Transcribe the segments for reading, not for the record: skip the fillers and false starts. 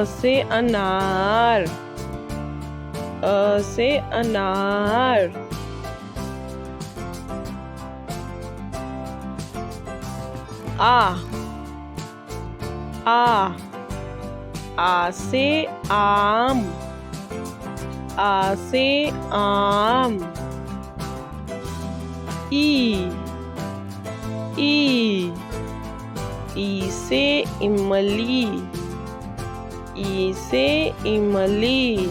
से अनार, से अनार। आ से आम, से आम। ई से इमली, से इमली।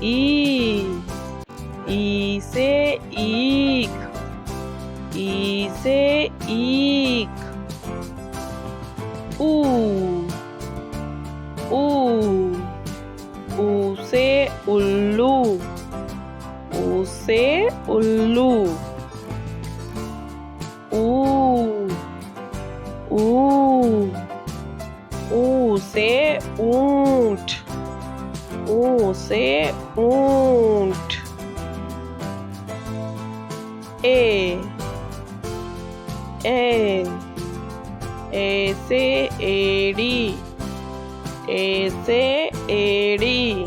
ई से ईख, से ईख। ऊ से उल्लू, से उल्लू। ऊ से ऊंट, से ऊंट। ए से एड़ी, से एड़ी।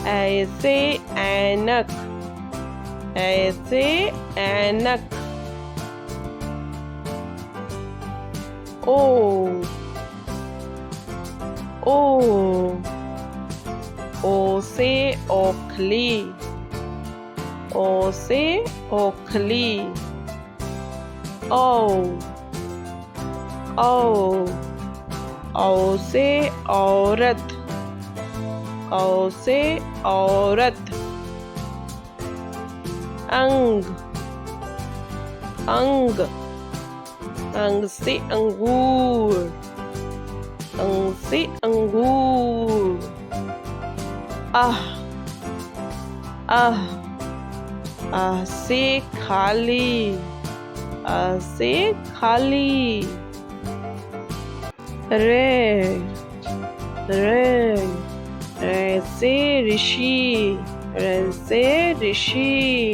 ऐ से ऐनक, से ऐनक। ओ से ओखली, से ओखली। औ से औरत, से औरत। अंग से अंगूर, से अंगूर। आह से खाली, से खाली। रे से ऋषि, से ऋषि।